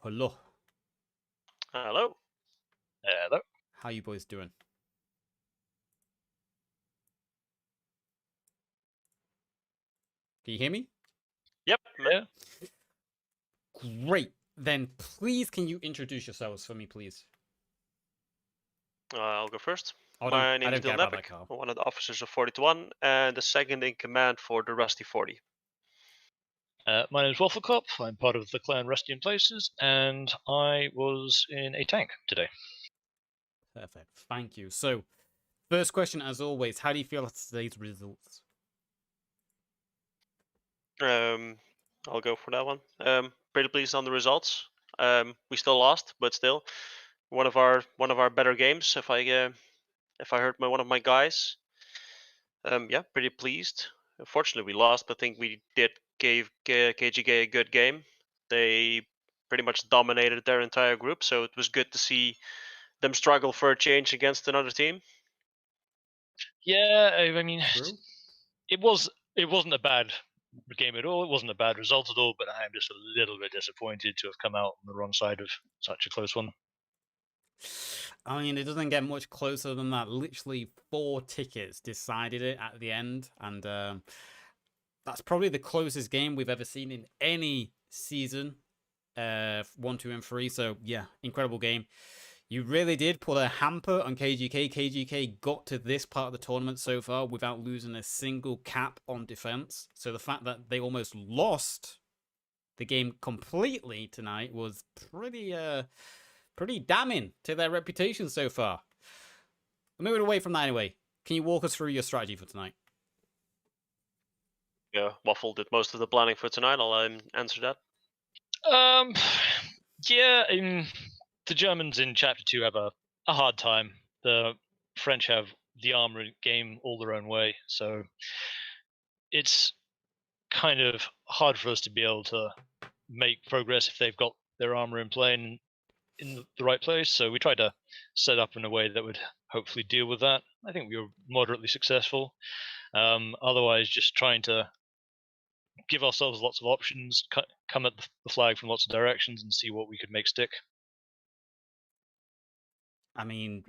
Hello. Hello. Hello. How you boys doing? Can you hear me? Yep. Yeah. Great. Then please can you introduce yourselves for me, please? I'll go first. Oh, My I name is don't care Dylan about that, Epic. Carl. I'm one of the officers of 40 to 1 and the second in command for the Rusty 40. My name is Wafflecop. I'm part of the clan Rusty in Places, and I was in a tank today. Perfect. Thank you. So, first question, as always, how do you feel after today's results? I'll go for that one. Pretty pleased on the results. We still lost, but still one of our better games. If I heard one of my guys, yeah, pretty pleased. Unfortunately, we lost, but I think we gave KGK a good game. They pretty much dominated their entire group, so it was good to see them struggle for a change against another team. Yeah, I mean, True. it wasn't a bad game at all. It wasn't a bad result at all, but I am just a little bit disappointed to have come out on the wrong side of such a close one. I mean, it doesn't get much closer than that. Literally 4 tickets decided it at the end, and that's probably the closest game we've ever seen in any season. 1, 2, and 3. So yeah, incredible game. You really did put a hamper on KGK. KGK got to this part of the tournament so far without losing a single cap on defense. So the fact that they almost lost the game completely tonight was pretty damning to their reputation so far. Moving away from that anyway, can you walk us through your strategy for tonight? Yeah, Waffle did most of the planning for tonight. I'll answer that. Yeah, the Germans in Chapter 2 have a hard time. The French have the armor game all their own way, so it's kind of hard for us to be able to make progress if they've got their armor in play and in the right place. So we tried to set up in a way that would hopefully deal with that. I think we were moderately successful. Otherwise, just trying to give ourselves lots of options, come at the flag from lots of directions, and see what we could make stick. I mean,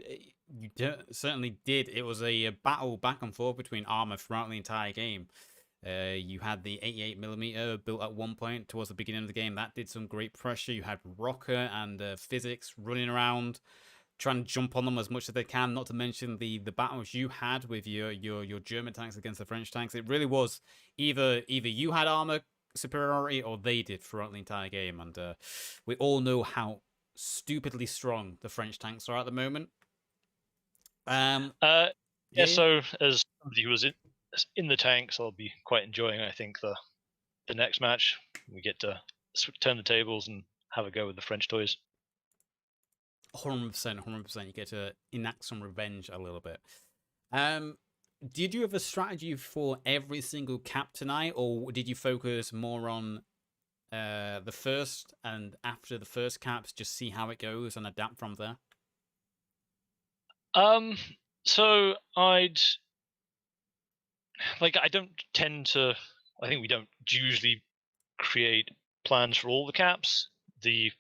you certainly did. It was a battle back and forth between armor throughout the entire game. You had the 88mm built at one point towards the beginning of the game. That did some great pressure. You had Rocker and Physics running around, trying to jump on them as much as they can. Not to mention the battles you had with your German tanks against the French tanks. It really was either you had armor superiority or they did throughout the entire game. And we all know how stupidly strong the French tanks are at the moment. Yeah. So as somebody who was in the tanks, I'll be quite enjoying, I think, the next match. We get to turn the tables and have a go with the French toys. 100%. You get to enact some revenge a little bit. Did you have a strategy for every single cap tonight, or did you focus more on the first and after the first caps, just see how it goes and adapt from there? So I don't tend to. I think we don't usually create plans for all the caps. The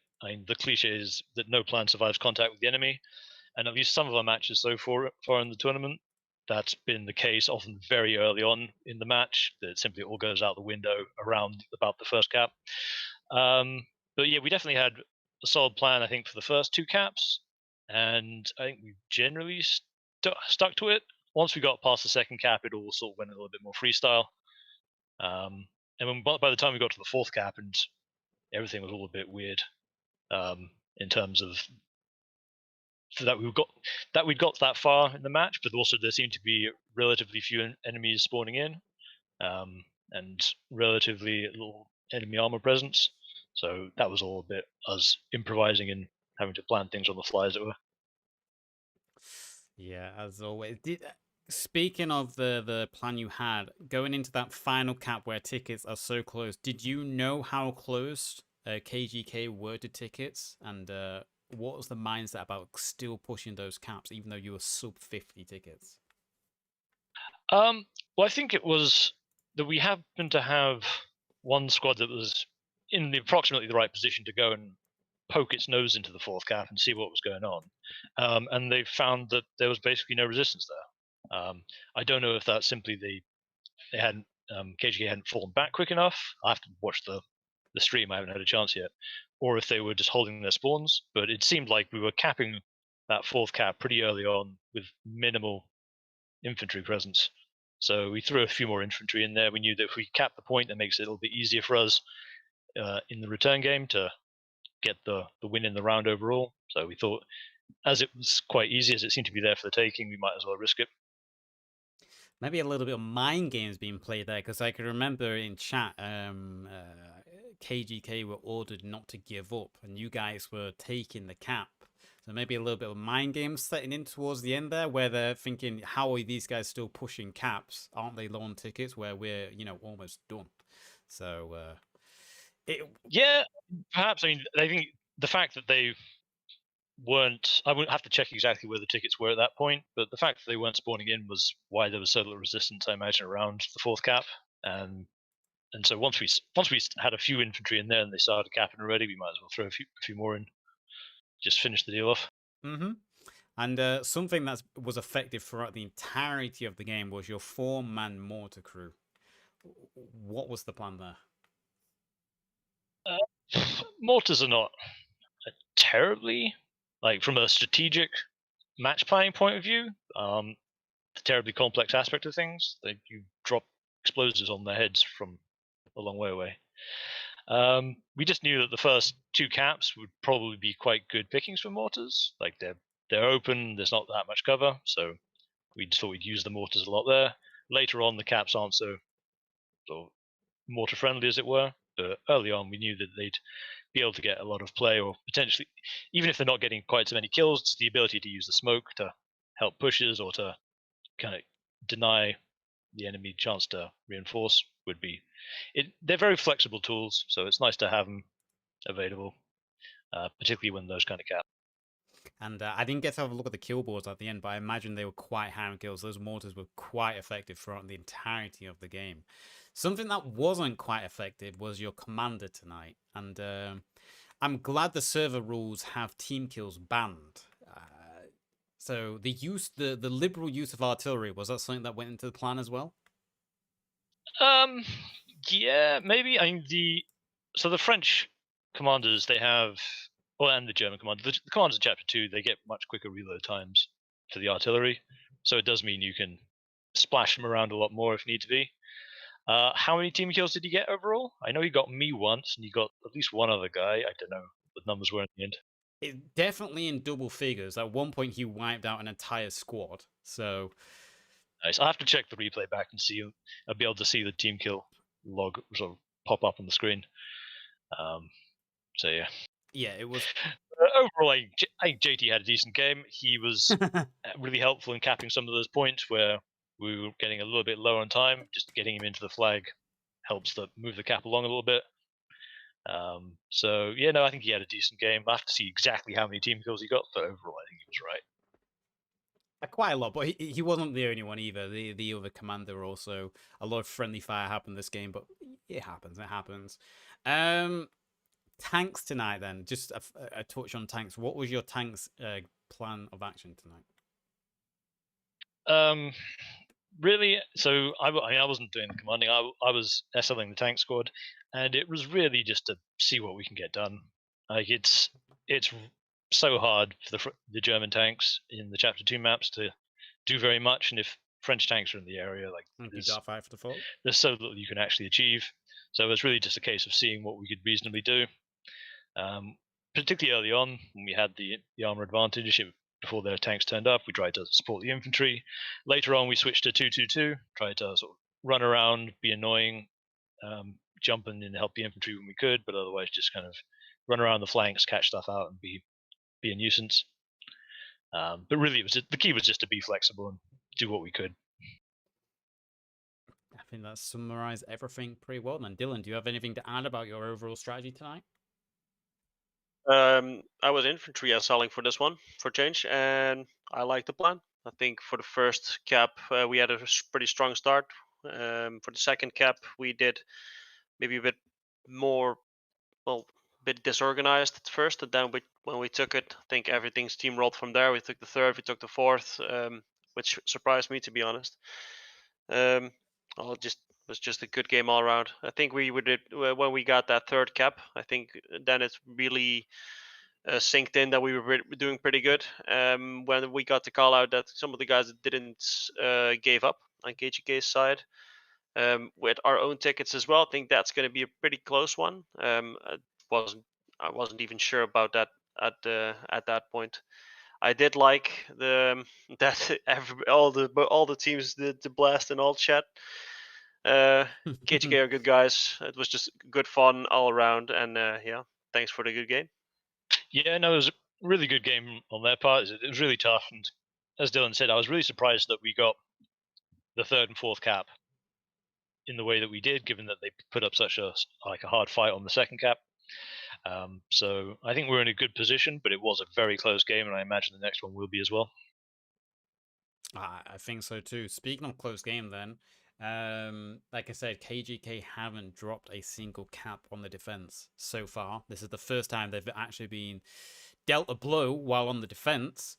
cliche is that no plan survives contact with the enemy, and at least some of our matches so far in the tournament, that's been the case. Often very early on in the match, that simply all goes out the window around about the first cap. But yeah, we definitely had a solid plan, I think, for the first 2 caps, and I think we generally stuck to it. Once we got past the second cap, it all sort of went a little bit more freestyle. And by the time we got to the 4th cap, and everything was all a bit weird in terms of that we'd got that far in the match, but also there seemed to be relatively few enemies spawning in, and relatively little enemy armor presence. So that was all a bit us improvising and having to plan things on the fly, as it were. Yeah, as always. Speaking of the plan you had going into that final cap where tickets are so close, did you know how close KGK were to tickets, and what was the mindset about still pushing those caps even though you were sub 50 tickets? Well, I think it was that we happened to have one squad that was in approximately the right position to go and poke its nose into the fourth cap and see what was going on. And they found that there was basically no resistance there. I don't know if that's simply they hadn't KGK hadn't fallen back quick enough. I have to watch the stream. I haven't had a chance yet, or if they were just holding their spawns. But it seemed like we were capping that fourth cap pretty early on with minimal infantry presence. So we threw a few more infantry in there. We knew that if we cap the point, that makes it a little bit easier for us in the return game to get the win in the round overall. So we thought, as it was quite easy, as it seemed to be there for the taking, we might as well risk it. Maybe a little bit of mind games being played there, because I can remember in chat, KGK were ordered not to give up, and you guys were taking the cap. So maybe a little bit of mind games setting in towards the end there, where they're thinking, how are these guys still pushing caps? Aren't they low on tickets where we're, almost done? So, yeah, perhaps. I mean, I think the fact that they weren't, I wouldn't have to check exactly where the tickets were at that point, but the fact that they weren't spawning in was why there was so little resistance, I imagine, around the fourth cap. And so once we had a few infantry in there and they started capping already, we might as well throw a few more in, just finish the deal off. Mm-hmm. And something that was effective throughout the entirety of the game was your 4-man mortar crew. What was the plan there? Mortars are not terribly, like from a strategic match planning point of view, the terribly complex aspect of things. You drop explosives on their heads from a long way away. We just knew that the first two caps would probably be quite good pickings for mortars. Like they're open, there's not that much cover, so we just thought we'd use the mortars a lot there. Later on, the caps aren't so mortar friendly, as it were. But early on, we knew that they'd be able to get a lot of play, or potentially, even if they're not getting quite so many kills, it's the ability to use the smoke to help pushes or to kind of deny the enemy chance to reinforce would be. They're very flexible tools, so it's nice to have them available, particularly when those kind of caps. And I didn't get to have a look at the kill boards at the end, but I imagine they were quite high on kills. Those mortars were quite effective throughout the entirety of the game. Something that wasn't quite effective was your commander tonight. And I'm glad the server rules have team kills banned. So the liberal use of artillery, was that something that went into the plan as well? Yeah, maybe. I mean, the French commanders, they have, and the German commanders, the commanders in Chapter 2, they get much quicker reload times for the artillery, so it does mean you can splash them around a lot more if need to be. How many team kills did you get overall? I know you got me once, and you got at least one other guy. I don't know what the numbers were in the end. It definitely in double figures. At one point, he wiped out an entire squad. So nice. I'll have to check the replay back and see. I'll be able to see the team kill log sort of pop up on the screen. So yeah. Yeah, it was. Overall, I think JT had a decent game. He was really helpful in capping some of those points where we were getting a little bit low on time. Just getting him into the flag helps move the cap along a little bit. So yeah, no, I think he had a decent game. I have to see exactly how many team kills he got, but overall, I think he was right. Quite a lot, but he wasn't the only one either. The other commander also, a lot of friendly fire happened this game, but it happens. It happens. Tanks tonight then. Just a touch on tanks. What was your tanks plan of action tonight? Really, so I wasn't doing the commanding. I was SLing the tank squad, and it was really just to see what we can get done. Like it's so hard for the German tanks in the Chapter 2 maps to do very much, and if French tanks are in the area, like there's so little you can actually achieve. So it was really just a case of seeing what we could reasonably do. Particularly early on, when we had the armor advantage, before their tanks turned up, we tried to support the infantry. Later on, we switched to 2-2-2, tried to sort of run around, be annoying, jump in and help the infantry when we could, but otherwise just kind of run around the flanks, catch stuff out, and be a nuisance. But really, the key was just to be flexible and do what we could. I think that summarized everything pretty well. Then, Dylan, do you have anything to add about your overall strategy tonight? I was infantry selling for this one for change, and I like the plan. I think for the first cap, we had a pretty strong start. For the second cap, we did maybe a bit more well, a bit disorganized at first, and then when we took it, I think everything steamrolled from there. We took the third, we took the fourth, which surprised me, to be honest. Just was just a good game all around. I think we did when we got that third cap. I think then it's really synced in that we were doing pretty good. When we got the call out that some of the guys didn't gave up on KGK's side. With our own tickets as well, I think that's going to be a pretty close one. I wasn't even sure about that at that point. I did like the that all the teams did the blast in all chat. KGK are good guys. It was just good fun all around, and yeah, thanks for the good game. Yeah, no, it was a really good game on their part. It was really tough, and as Dylan said, I was really surprised that we got the third and fourth cap in the way that we did, given that they put up such a hard fight on the second cap. So I think we're in a good position, but it was a very close game, and I imagine the next one will be as well. I think so too. Speaking of close game, then, like I said, KGK haven't dropped a single cap on the defense so far. This is the first time they've actually been dealt a blow while on the defense.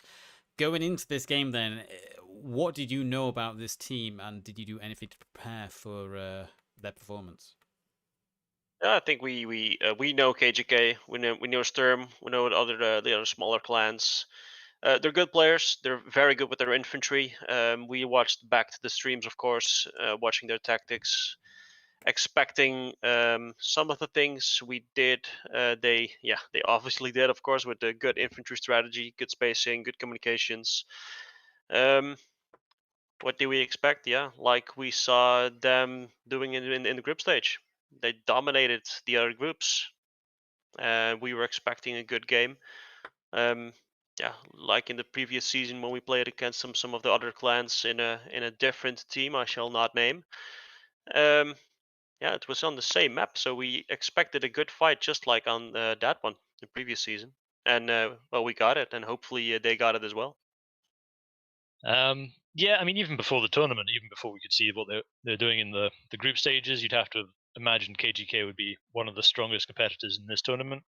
Going into this game, then, what did you know about this team, and did you do anything to prepare for their performance? I think we know KGK. We know Sturm. We know the other smaller clans. They're good players. They're very good with their infantry. We watched back to the streams, of course, watching their tactics, expecting some of the things we did. They obviously did, of course, with the good infantry strategy, good spacing, good communications. What do we expect? Yeah, like we saw them doing in the group stage. They dominated the other groups. We were expecting a good game. Yeah, like in the previous season when we played against some of the other clans in a different team I shall not name. Yeah, it was on the same map, so we expected a good fight, just like on that one, the previous season. And well, we got it, and hopefully they got it as well. Yeah, I mean, even before the tournament, even before we could see what they're doing in the group stages, you'd have to imagine KGK would be one of the strongest competitors in this tournament.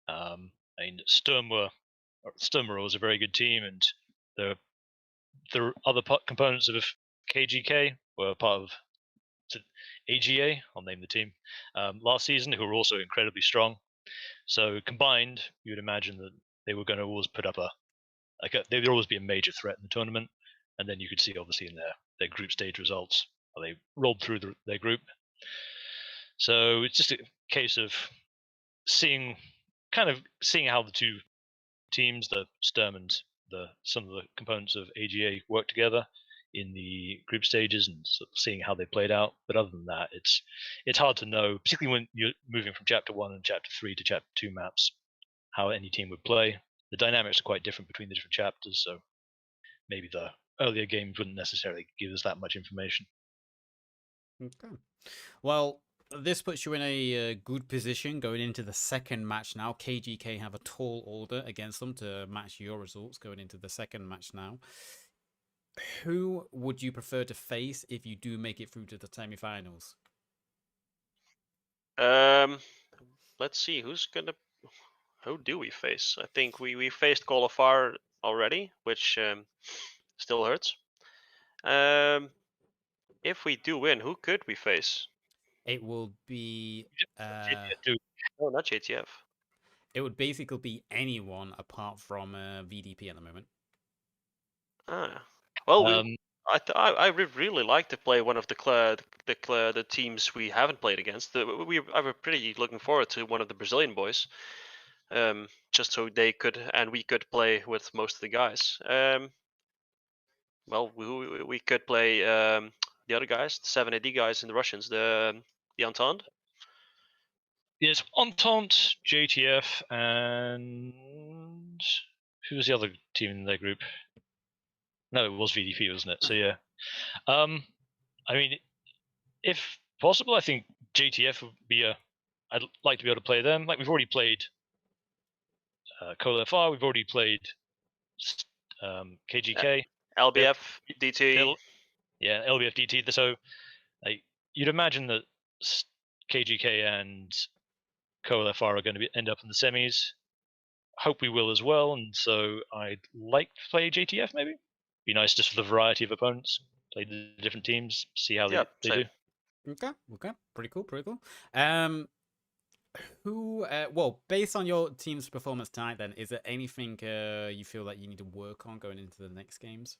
I mean, Sturm were always a very good team, and the other components of KGK were part of AGA. I'll name the team last season, who were also incredibly strong. So combined, you would imagine that they were going to always put up they would always be a major threat in the tournament. And then you could see, obviously, in their group stage results, how they rolled through their group. So it's just a case of seeing how the two teams, the Sturm and some of the components of AGA, work together in the group stages and sort of seeing how they played out. But other than that, it's hard to know, particularly when you're moving from Chapter 1 and Chapter 3 to Chapter 2 maps, how any team would play. The dynamics are quite different between the different chapters, so maybe the earlier games wouldn't necessarily give us that much information. Okay. Well, this puts you in a good position going into the second match now. KGK have a tall order against them to match your results going into the second match now. Who would you prefer to face if you do make it through to the semifinals? Let's see who do we face? I think we faced Kolofar already, which still hurts. If we do win, who could we face? It will be No, not JTF. it would basically be anyone apart from VDP at the moment. Well, I would really like to play one of the teams we haven't played against. I was pretty looking forward to one of the Brazilian boys, just so we could play with most of the guys. Well, we could play the other guys, the 7AD guys and the Russians, the Entente. Yes, Entente, JTF, and who was the other team in their group? No, it was VDP, wasn't it? So yeah. I mean, if possible, I think JTF would be I'd like to be able to play them. Like we've already played ColFR, we've already played KGK, LBF, DT. Yeah, LBF, DT. So you'd imagine that KGK and KOLFR are going to end up in the semis. Hope we will as well, and so I'd like to play JTF maybe. Be nice just for the variety of opponents. Play the different teams, see how they do. Okay, pretty cool. Well, based on your team's performance tonight, then, is there anything you feel like you need to work on going into the next games?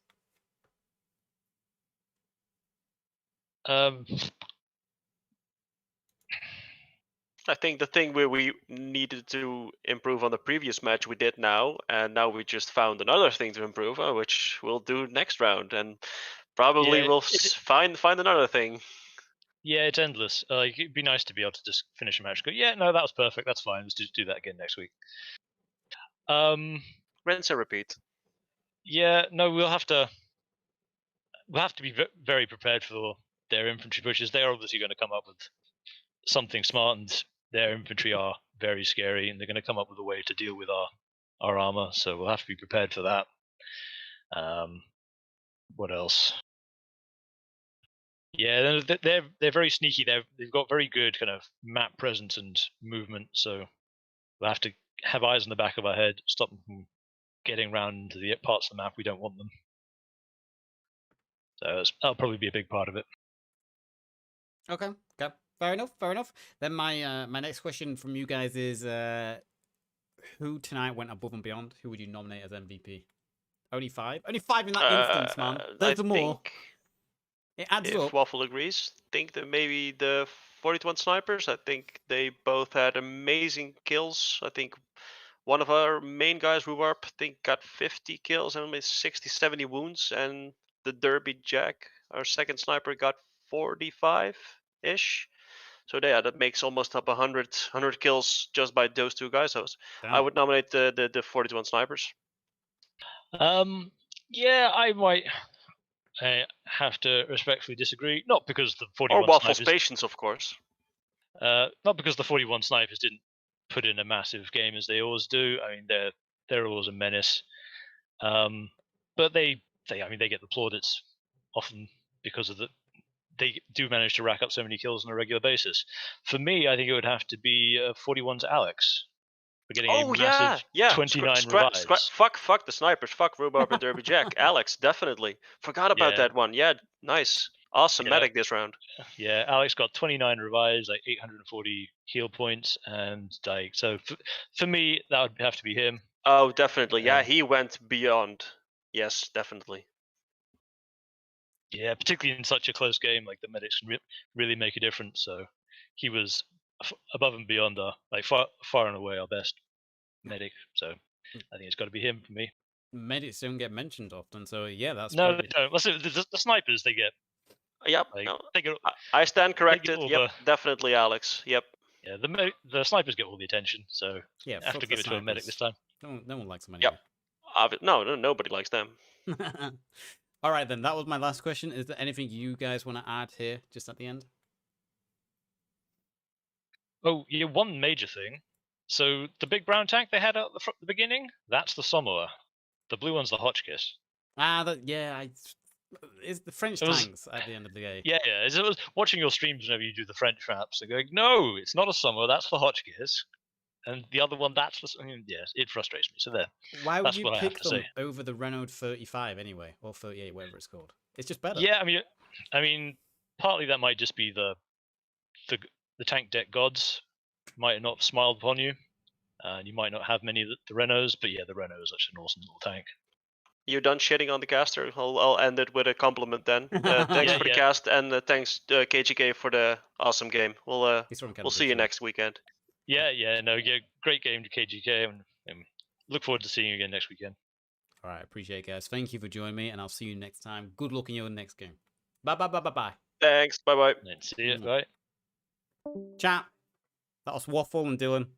I think the thing where we needed to improve on the previous match we did now, and now we just found another thing to improve on, which we'll do next round, and probably we'll find another thing. Yeah, it's endless. It'd be nice to be able to just finish a match. Go, yeah, no, that was perfect. That's fine. Let's just do that again next week. Rinse and repeat. Yeah, no, we'll have to be very prepared for their infantry pushes. They're obviously going to come up with something smart, and their infantry are very scary, and they're going to come up with a way to deal with our armor. So we'll have to be prepared for that. What else? Yeah, they're very sneaky. They've got very good kind of map presence and movement. So we'll have to have eyes on the back of our head, stop them from getting around to the parts of the map we don't want them. So that'll probably be a big part of it. Okay. Fair enough. Then my next question from you guys is, who tonight went above and beyond? Who would you nominate as MVP? Only 5? Only 5 in that instance, man. There's more. It adds up. If Waffle agrees, think that maybe the 41 snipers, I think they both had amazing kills. I think one of our main guys, Rhubarb, I think got 50 kills and only 60, 70 wounds. And the Derby Jack, our second sniper, got 45-ish. So yeah, that makes almost up 100 kills just by those two guys. So I would nominate the 41 snipers. Yeah, I might have to respectfully disagree. Not because the 41 or Waffle's snipers, patience, of course. Not because the 41 snipers didn't put in a massive game as they always do. I mean, they're always a menace. But they get the plaudits often because of they do manage to rack up so many kills on a regular basis. For me, I think it would have to be 41's Alex. For getting a massive 29 revives. Fuck the snipers. Fuck Rhubarb and Derby Jack. Alex, definitely. Forgot about that one. Yeah, nice. Awesome medic this round. Yeah, Alex got 29 revives, like 840 heal points, and like so. For me, that would have to be him. Oh, definitely. Yeah, he went beyond. Yes, definitely. Yeah, particularly in such a close game, like the medics can really make a difference. So he was above and beyond like far and away our best medic. So I think it's got to be him for me. Medics don't get mentioned often, so yeah, that's no, they don't. The snipers they get. Yep. Like, no. I stand corrected. Yep, definitely Alex. Yep. Yeah, the snipers get all the attention, so yeah, I have to give it to a medic this time. No one likes them anyway. Yep. No, nobody likes them. All right, then. That was my last question. Is there anything you guys want to add here, just at the end? Oh, yeah, one major thing. So the big brown tank they had at the beginning, that's the Samoa. The blue one's the Hotchkiss. It's the French tanks at the end of the game. Yeah. It was watching your streams whenever you do the French maps and going, no, it's not a Samoa, that's the Hotchkiss. And the other one, that's the... yes, it frustrates me. So there. Why would you pick them over the Renault 35 anyway? Or 38, whatever it's called? It's just better. Yeah, I mean, partly that might just be the tank deck gods might have not smiled upon you. And you might not have many of the Renaults, but yeah, the Renault is such an awesome little tank. You're done shitting on the caster. I'll end it with a compliment then. Thanks for the cast, and thanks KGK for the awesome game. We'll see you next weekend. Great game to KGK, and look forward to seeing you again next weekend. All right, appreciate it, guys. Thank you for joining me, and I'll see you next time. Good luck in your next game. Bye. Thanks. Bye. See you. Bye. Chat. That was Waffle and Dylan.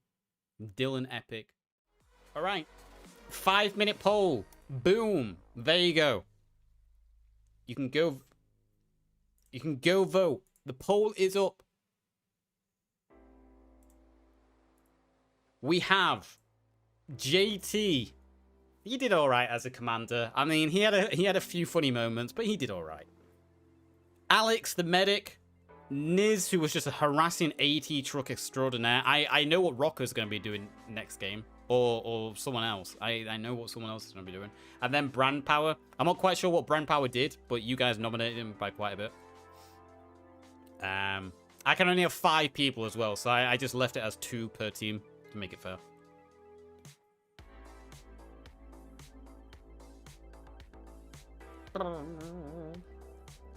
Dylan Epic. All right. 5-minute poll. Boom. There you go. You can go vote. The poll is up. We have JT. He did all right as a commander. I mean, he had a few funny moments, but he did all right. Alex, the medic. Niz, who was just a harassing AT truck extraordinaire. I know what Rocker's going to be doing next game. Or someone else. I know what someone else is going to be doing. And then Brand Power. I'm not quite sure what Brand Power did, but you guys nominated him by quite a bit. I can only have 5 people as well, so I just left it as 2 per team to make it fair.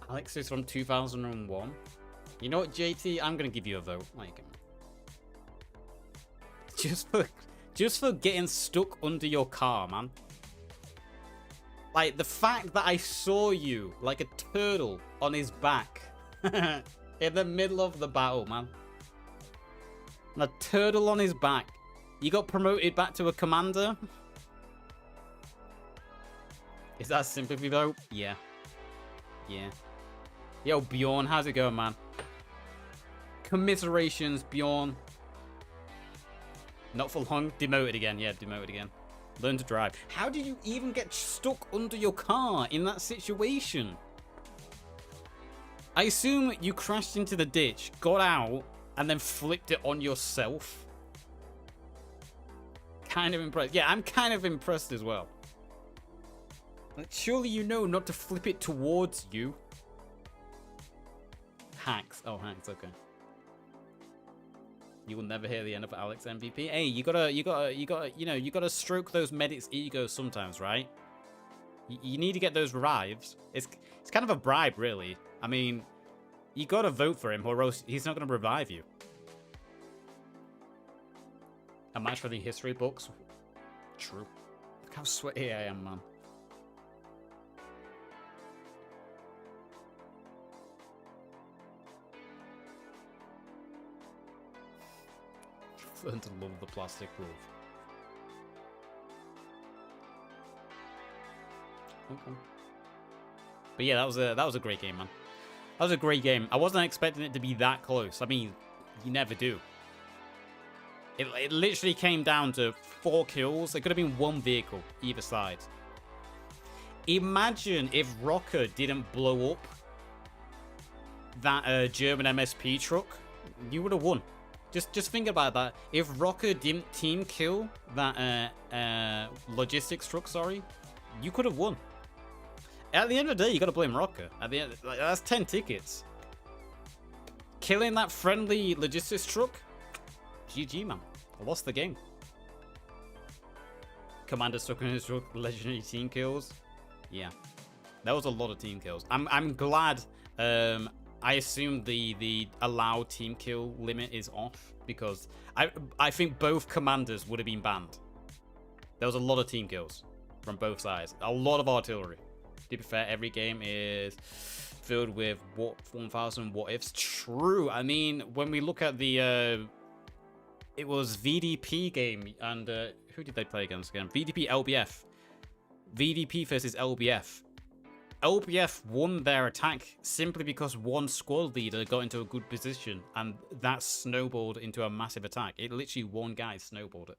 Alex is from 2001. You know what, JT? I'm going to give you a vote. Like, just for getting stuck under your car, man. Like, the fact that I saw you like a turtle on his back in the middle of the battle, man. And a turtle on his back. You got promoted back to a commander? Is that sympathy vote? Yeah. Yeah. Yo, Bjorn, how's it going, man? Commiserations, Bjorn. Not for long. Demoted again. Yeah, demoted again. Learn to drive. How did you even get stuck under your car in that situation? I assume you crashed into the ditch, got out, and then flipped it on yourself. Kind of impressed. Yeah, I'm kind of impressed as well. Like, surely you know not to flip it towards you. Hacks. Oh, hacks. Okay. You will never hear the end of Alex MVP. Hey, you gotta stroke those medics' egos sometimes, right? You need to get those revives. It's kind of a bribe, really. I mean, you gotta vote for him, or else he's not gonna revive you. A match for the history books. True. Look how sweaty I am, man. Learn to love the plastic wolf. Okay. But yeah, that was a great game, man. That was a great game. I wasn't expecting it to be that close. I mean, you never do. It literally came down to 4 kills. It could have been 1 vehicle either side. Imagine if Rocker didn't blow up that German MSP truck. You would have won. Just think about that. If Rocker didn't team kill that logistics truck, sorry, you could have won. At the end of the day, you got to blame Rocker. At the end, like, that's 10 tickets. Killing that friendly logistics truck, GG, man. I lost the game. Commander stuck in his truck, legendary team kills. Yeah, that was a lot of team kills. I'm glad. I assume the allowed team kill limit is off because I think both commanders would have been banned. There was a lot of team kills from both sides. A lot of artillery. To be fair, every game is filled with 1,000 what ifs. True. I mean, when we look at the it was VDP game and who did they play against again? VDP LBF. VDP versus LBF. LBF won their attack simply because one squad leader got into a good position and that snowballed into a massive attack. It literally one guy snowballed it.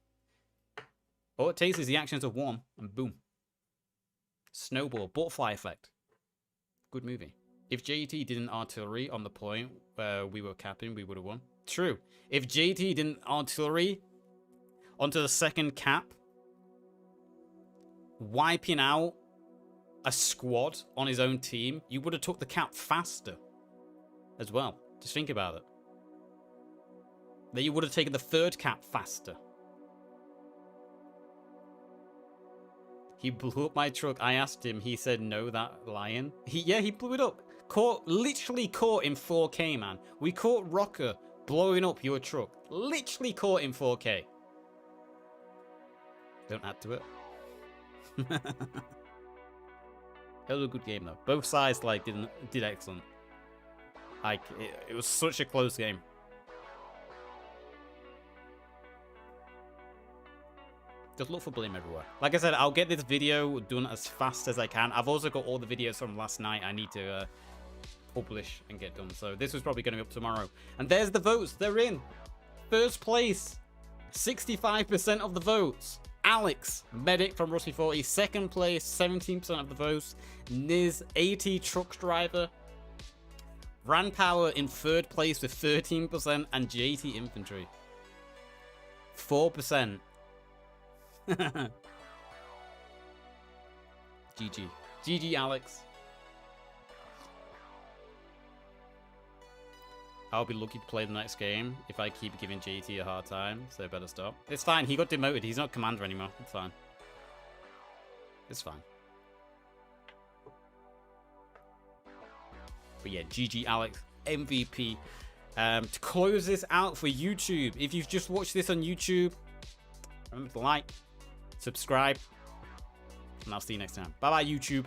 All it takes is the actions of one and boom. Snowball, butterfly effect. Good movie. If JT didn't artillery on the point where we were capping, we would have won. True. If JT didn't artillery onto the second cap, wiping out a squad on his own team, you would have took the cap faster as well. Just think about it. Then you would have taken the 3rd cap faster. He blew up my truck. I asked him. He said no, that lion. He blew it up. Literally caught in 4K, man. We caught Rocker blowing up your truck. Literally caught in 4K. Don't add to it. It was a good game though. Both sides did excellent. It was such a close game. Just look for blame everywhere. Like I said, I'll get this video done as fast as I can. I've also got all the videos from last night I need to publish and get done. So this was probably going to be up tomorrow. And there's the votes. They're in. First place. 65% of the votes. Alex, medic from R40. Second place, 17% of the votes. Niz, 80 truck driver. Ran Power in 3rd place with 13% and JT Infantry 4%. GG. GG, Alex. I'll be lucky to play the next game if I keep giving JT a hard time, so better stop. It's fine, he got demoted. He's not commander anymore. It's fine. It's fine. But yeah, GG Alex, MVP. To close this out for YouTube, if you've just watched this on YouTube, remember to like, subscribe, and I'll see you next time. Bye bye, YouTube.